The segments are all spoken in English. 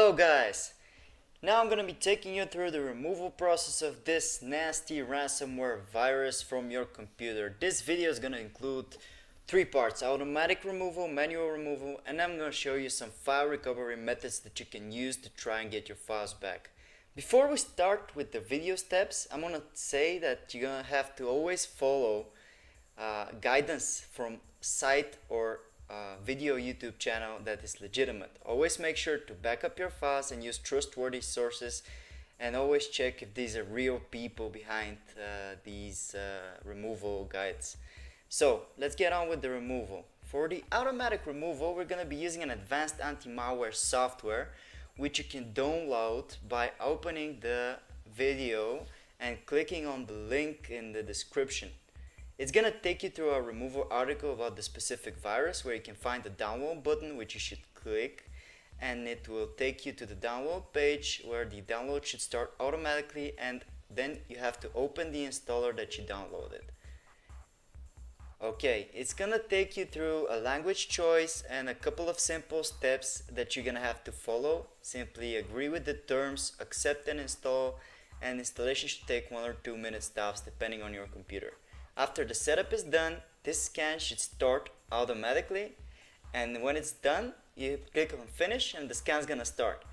Hello guys! Now I'm gonna be taking you through the removal process of this nasty ransomware virus from your computer. This video is gonna include three parts: automatic removal, manual removal, and I'm gonna show you some file recovery methods that you can use to try and get your files back. Before we start with the video steps, I'm gonna say that you're gonna have to always follow guidance from site or video YouTube channel that is legitimate. Always make sure to back up your files and use trustworthy sources, and always check if these are real people behind these removal guides. So let's get on with the removal. For the automatic removal, we're going to be using an advanced anti-malware software which you can download by opening the video and clicking on the link in the description. It's gonna take you through a removal article about the specific virus, where you can find the download button, which you should click, and it will take you to the download page where the download should start automatically, and then you have to open the installer that you downloaded. Okay, it's gonna take you through a language choice and a couple of simple steps that you're gonna have to follow. Simply agree with the terms, accept and install, and installation should take 1 or 2 minutes tops depending on your computer. After the setup is done, this scan should start automatically, and when it's done, you click on finish and the scan's gonna start.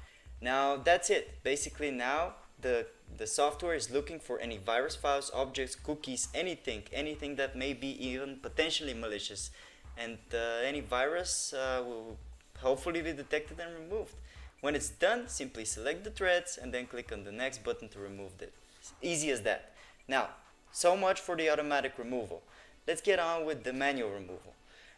Now that's it. Basically now the software is looking for any virus files, objects, cookies, anything that may be even potentially malicious, and any virus will hopefully be detected and removed. When it's done, simply select the threads and then click on the next button to remove it. It's easy as that. Now, so much for the automatic removal. Let's get on with the manual removal.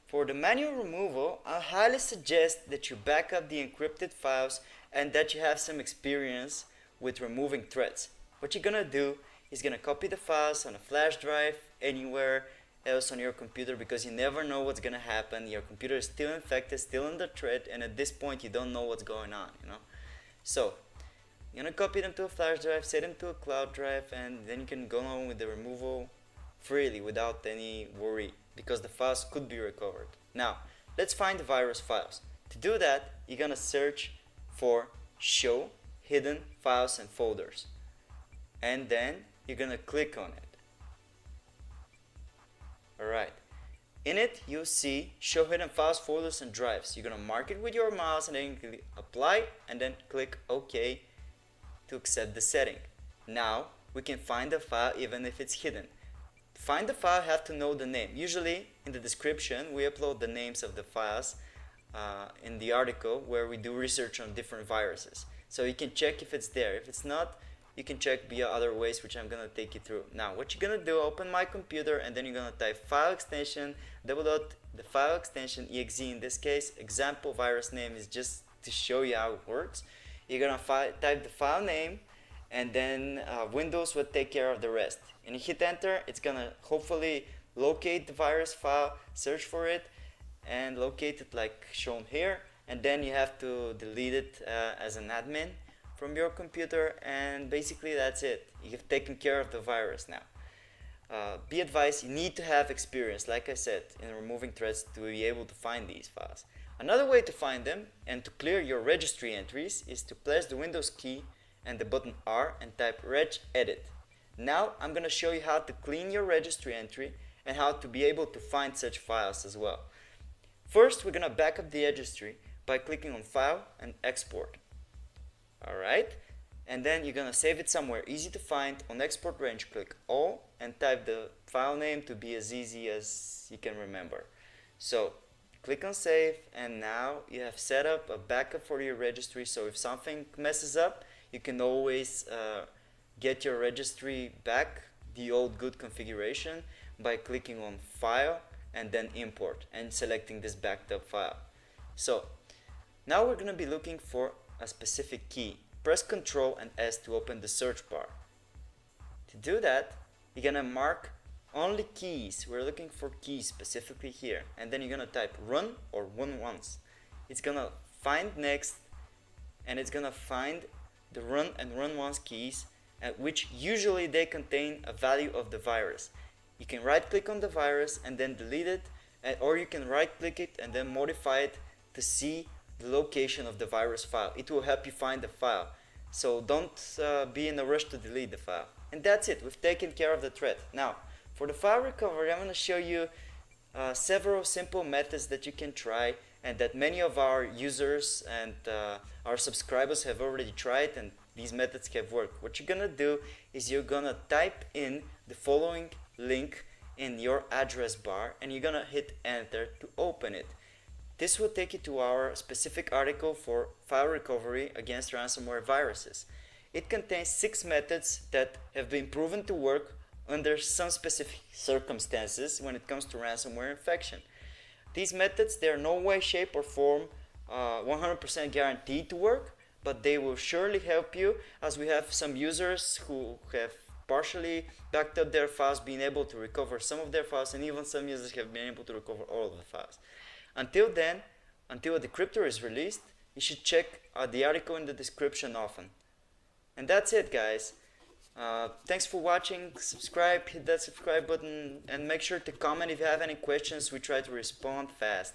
For the manual removal, I highly suggest that you back up the encrypted files and that you have some experience with removing threads. What you're gonna do is gonna copy the files on a flash drive anywhere else on your computer, because you never know what's gonna happen. Your computer is still infected, still in the thread, and at this point you don't know what's going on, So you're gonna copy them to a flash drive, set them to a cloud drive, and then you can go on with the removal freely without any worry, because the files could be recovered. Now, let's find the virus files. To do that, you're gonna search for show hidden files and folders, and then you're gonna click on it. Alright. In it, you'll see show hidden files, folders, and drives. You're gonna mark it with your mouse and then click apply, and then click OK to accept the setting. Now we can find the file even if it's hidden. To find the file, you have to know the name. Usually in the description we upload the names of the files in the article where we do research on different viruses. So you can check if it's there. If it's not, you can check via other ways, which I'm gonna take you through. Now what you're gonna do, open my computer, and then you're gonna type file extension, the file extension exe. In this case, example virus name is just to show you how it works. You're gonna type the file name, and then Windows will take care of the rest. And you hit enter, it's gonna hopefully locate the virus file, search for it, and locate it like shown here. And then you have to delete it as an admin from your computer, and basically that's it. You've taken care of the virus now. Be advised, you need to have experience, like I said, in removing threads to be able to find these files. Another way to find them and to clear your registry entries is to press the Windows key and the button R and type regedit. Now I'm going to show you how to clean your registry entry and how to be able to find such files as well. First, we're going to back up the registry by clicking on File and Export. Alright, and then you're going to save it somewhere easy to find. On Export range, click All and type the file name to be as easy as you can remember. So click on save, and now you have set up a backup for your registry, so if something messes up, you can always get your registry back, the old good configuration, by clicking on File and then Import and selecting this backed up file. So now we're going to be looking for a specific key. Press Ctrl and S to open the search bar. To do that, you're going to mark only keys. We're looking for keys specifically here, and then you're gonna type run or run once. It's gonna find next, and it's gonna find the run and run once keys, which usually they contain a value of the virus. You can right click on the virus and then delete it, or you can right click it and then modify it to see the location of the virus file. It will help you find the file. So don't be in a rush to delete the file. And that's it. We've taken care of the threat. Now, for the file recovery, I'm going to show you several simple methods that you can try and that many of our users and our subscribers have already tried, and these methods have worked. What you're going to do is you're going to type in the following link in your address bar and you're going to hit enter to open it. This will take you to our specific article for file recovery against ransomware viruses. It contains 6 methods that have been proven to work under some specific circumstances when it comes to ransomware infection. These methods, they are no way, shape or form 100% guaranteed to work, but they will surely help you, as we have some users who have partially backed up their files, being able to recover some of their files, and even some users have been able to recover all of the files. Until then, until a decryptor is released, you should check the article in the description often. And that's it, guys. Thanks for watching. Subscribe, hit that subscribe button, and make sure to comment if you have any questions. We try to respond fast.